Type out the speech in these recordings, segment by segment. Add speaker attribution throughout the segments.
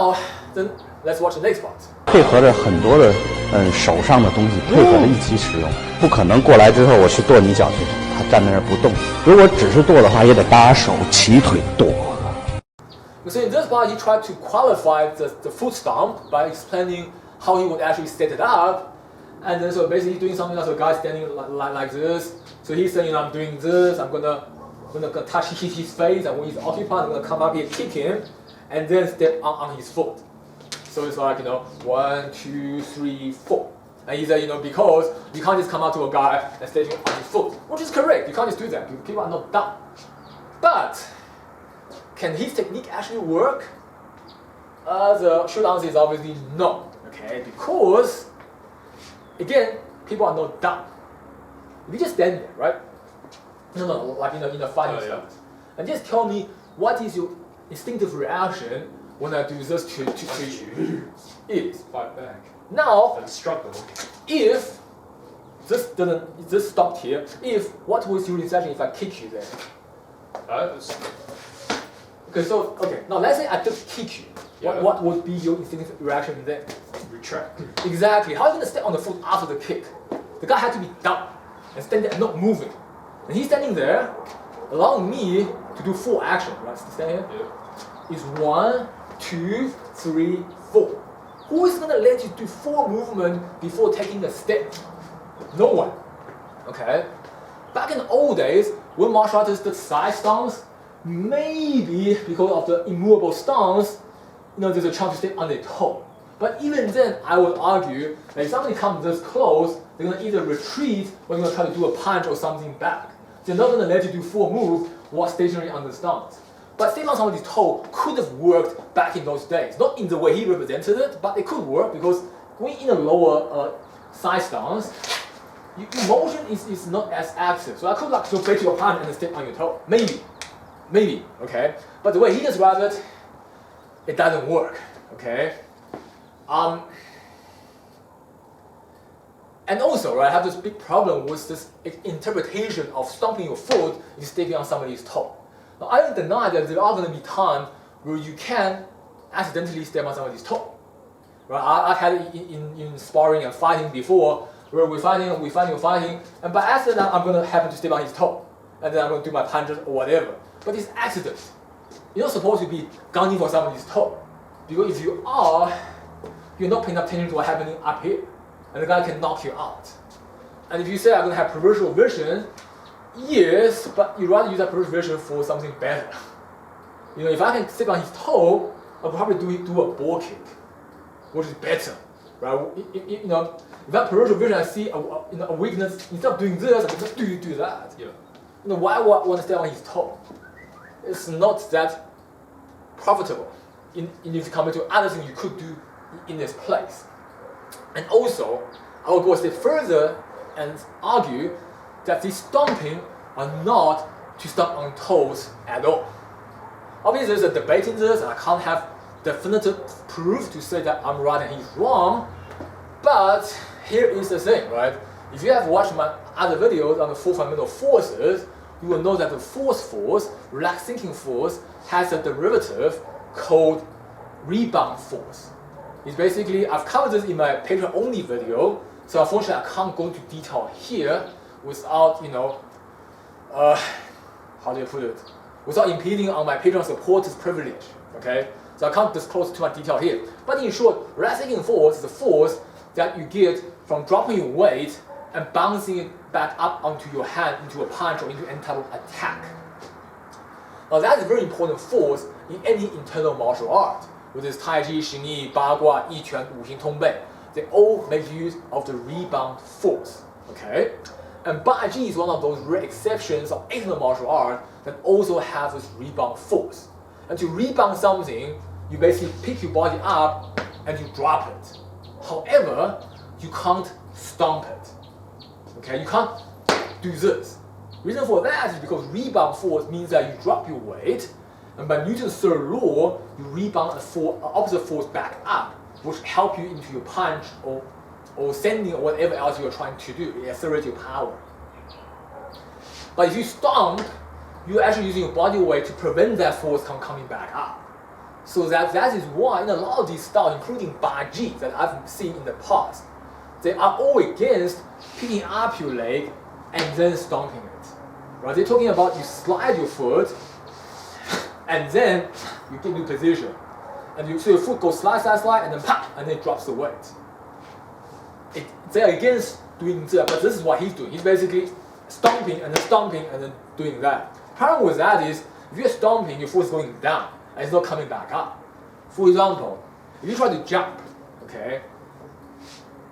Speaker 1: Now, then let's watch the next part.
Speaker 2: 配合着很多的手上的东西配合着一起使用，不可能过来之后我去跺你脚去，他站在那儿不动。如果只是跺的话，也得搭手齐腿跺。
Speaker 1: So in this part, he tried to qualify the foot stomp by explaining how he would actually set it up, and then so basically doing something like a guy standing like this. So he's saying, I'm doing this. I'm gonna touch his face, and when he's occupied, I'm gonna come up here, kick him, and then step on his foot. So it's like 1, 2, 3, 4. And he said, because you can't just come up to a guy and step on his foot, which is correct. You can't just do that. People are not dumb. But can his technique actually work? The short answer is obviously no. Okay, because again, people are not dumb. If you just stand there, right? No, like in a fighting stance, and just tell me what is your instinctive reaction when I do this to you? Is
Speaker 3: fight back.
Speaker 1: Now,
Speaker 3: and struggle.
Speaker 1: If this stopped here, what was your reaction if I kick you there? Okay, now let's say I just kick you.
Speaker 3: Yeah.
Speaker 1: What would be your instinctive reaction then?
Speaker 3: Retract.
Speaker 1: Exactly. How are you going to step on the foot after the kick? The guy had to be down and stand there and not moving. And he's standing there, allowing me to do 4 action. Right? Stand here.
Speaker 3: Yeah.
Speaker 1: Is 1, 2, 3, 4. Who is going to let you do 4 movements before taking a step? No one. Okay? Back in the old days, when martial artists did side stance, maybe because of the immovable stance, there's a chance to step on their toe. But even then, I would argue that if somebody comes this close, they're going to either retreat or they're going to try to do a punch or something back. They're not going to let you do 4 moves while stationary on the stance. But step on somebody's toe could have worked back in those days. Not in the way he represented it, but it could work because when in a lower side stance, your motion is not as active. So I could so break your punch and step on your toe. Maybe, okay? But the way he described it, it doesn't work, okay? And also, right, I have this big problem with this interpretation of stomping your foot and stepping on somebody's toe. Now, I don't deny that there are going to be times where you can accidentally step on somebody's toe. Right? I've had it in sparring and fighting before, where we're fighting, and by accident, I'm going to happen to step on his toe, and then I'm going to do my punches or whatever. But it's accidents. You're not supposed to be gunning for somebody's toe, because if you are, you're not paying attention to what's happening up here, and the guy can knock you out. And if you say I'm going to have peripheral vision, yes, but you rather use that peripheral vision for something better. If I can step on his toe, I'll probably do a ball kick, which is better, right? If I have peripheral vision, I see a weakness. Instead of doing this, I can just do that.
Speaker 3: Yeah.
Speaker 1: Why would I want to step on his toe? It's not that profitable if you compare to other things you could do in this place. And also, I will go a step further and argue that these stomping are not to stomp on toes at all. Obviously, there's a debate in this, and I can't have definitive proof to say that I'm right and he's wrong. But here is the thing, right? If you have watched my other videos on the 4 fundamental forces, you will know that the fourth force, relaxed thinking force, has a derivative called rebound force. It's basically, I've covered this in my Patreon only video, so unfortunately I can't go into detail here without, how do you put it? Without impeding on my Patreon supporters' privilege, okay? So I can't disclose too much detail here. But in short, relaxed thinking force is the force that you get from dropping your weight and bouncing it back up onto your hand into a punch or into any type of attack. Now that is a very important force in any internal martial art, whether it's Tai Chi, Xing Yi, Ba Gua, Yi Quan, Wu Xing, Tong Bei. They all make use of the rebound force. Okay? And Baji is one of those rare exceptions of internal martial art that also has this rebound force. And to rebound something, you basically pick your body up and you drop it. However, you can't stomp it. Okay, you can't do this. Reason for that is because rebound force means that you drop your weight, and by Newton's third law, you rebound opposite force back up, which help you into your punch or sending or whatever else you're trying to do. It accelerates your power. But if you stomp, you're actually using your body weight to prevent that force from coming back up. So that is why in a lot of these styles, including Baji that I've seen in the past, they are all against picking up your leg and then stomping it. Right? They're talking about you slide your foot and then you get new position. And so your foot goes slide, slide, slide, and then pop, and then it drops the weight. They're against doing that, but this is what he's doing. He's basically stomping and then doing that. Problem with that is, if you're stomping, your foot is going down and it's not coming back up. For example, if you try to jump, okay,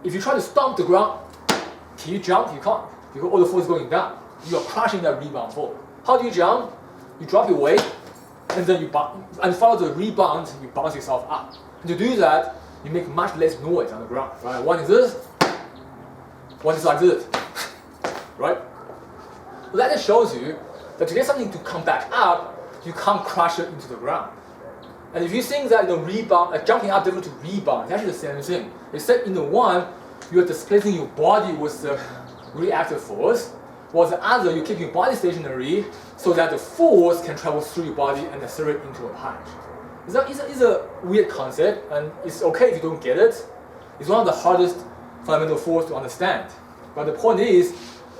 Speaker 1: if you try to stomp the ground, can you jump? You can't, because all the foot is going down. You are crushing that rebound forward. How do you jump? You drop your weight, and then and follow the rebound, you bounce yourself up. And to do that, you make much less noise on the ground. Right? One is this, one is like this, right? Well, that just shows you that to get something to come back up, you can't crush it into the ground. And if you think that rebound, jumping up different to rebound, it's actually the same thing. Except in the one, you're displacing your body with the reactive force, while the other, you keep your body stationary so that the force can travel through your body and accelerate into a punch. It's a weird concept, and it's okay if you don't get it. It's one of the hardest fundamental force to understand. But the point is,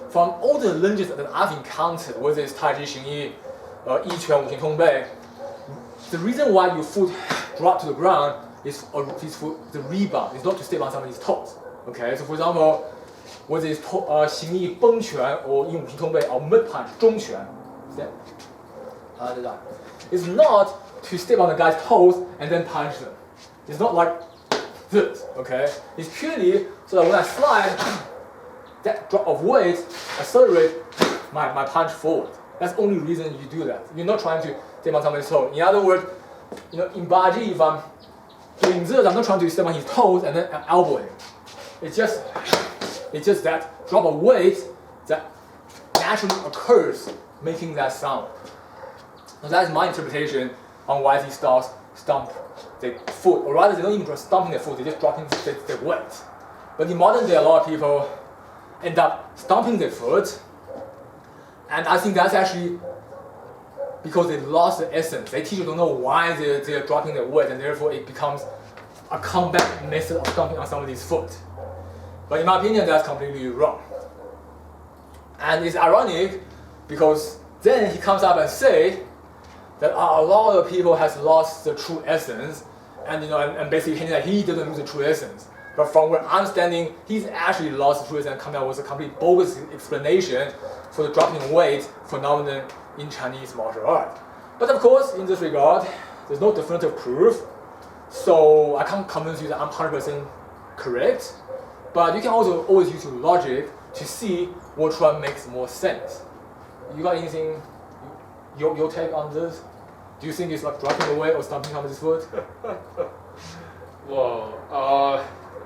Speaker 1: from all the lunges that I've encountered, whether it's Tai Chi, Xing Yi, Yi Quan, Wu Xing Tong Bei, the reason why your foot drops to the ground is for the rebound. It's not to step on somebody's toes. Okay, so for example, whether it's 形意崩拳 or 以武行通背 or mid punch 中拳, it's not to step on the guy's toes and then punch them. It's not like this. Okay, it's purely so that when I slide, that drop of weight accelerate my punch forward. That's the only reason you do that. You're not trying to step on somebody's toes. In other words, in Baji, if I'm doing this, I'm not trying to step on his toes and then elbow him. It's just that drop of weight that naturally occurs making that sound. So that is my interpretation on why these styles stomp their foot, or rather they don't even just stomping their foot, they're just dropping their weight. But in modern day, a lot of people end up stomping their foot, and I think that's actually because they lost the essence. They teachers don't know why they're dropping their weight, and therefore it becomes a comeback method of stomping on somebody's foot. But in my opinion, that's completely wrong. And it's ironic because then he comes up and say that a lot of people has lost the true essence, and and basically hinting that he didn't lose the true essence. But from what I'm understanding, he's actually lost the true essence and come out with a complete bogus explanation for the dropping weight phenomenon in Chinese martial art. But of course, in this regard, there's no definitive proof, so I can't convince you that I'm 100% correct. But you can also always use your logic to see which one makes more sense. You got anything, your take on this? Do you think it's like dropping away or stomping somebody's foot?
Speaker 3: Well,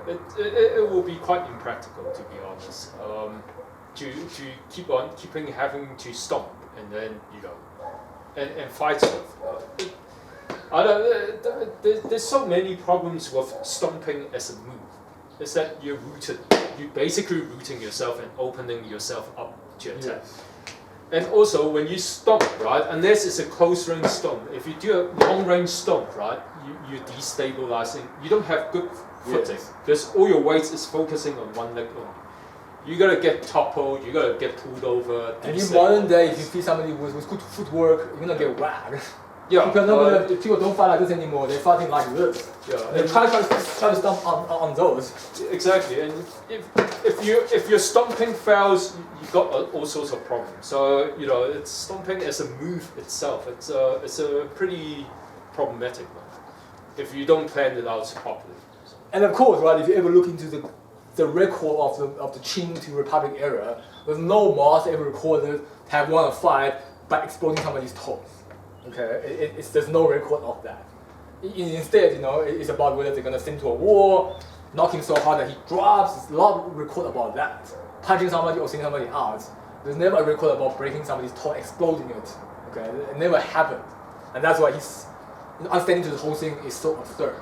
Speaker 3: it will be quite impractical, to be honest. To keep on having to stomp and then and fight with. There's so many problems with stomping as a move. Is that you're basically rooting yourself and opening yourself up to attack.
Speaker 1: Yes.
Speaker 3: And also when you stomp, right, unless it's a close range stomp, if you do a long range stomp, right, you're destabilizing, you don't have good footing, because all your weight is focusing on one leg only. You gotta get toppled, you gotta get pulled over.
Speaker 1: And in modern day, if you see somebody with good footwork, you're gonna get whacked.
Speaker 3: Yeah,
Speaker 1: people don't fight like this anymore. They're fighting like this. Yeah, they try to stomp on those.
Speaker 3: Exactly, and if your stomping fails, you got all sorts of problems. So it's stomping as a move itself. It's a pretty problematic one if you don't plan it out properly.
Speaker 1: And of course, right, if you ever look into the record of the Qing to Republic era, there's no master ever recorded to have won a fight by exploding somebody's toes. Okay, there's no record of that. Instead, it's about whether they're gonna send to a war, knock him so hard that he drops. There's a lot of record about that. Punching somebody or seeing somebody out. There's never a record about breaking somebody's toe, exploding it. Okay, it never happened, and that's why understanding to the whole thing is so absurd.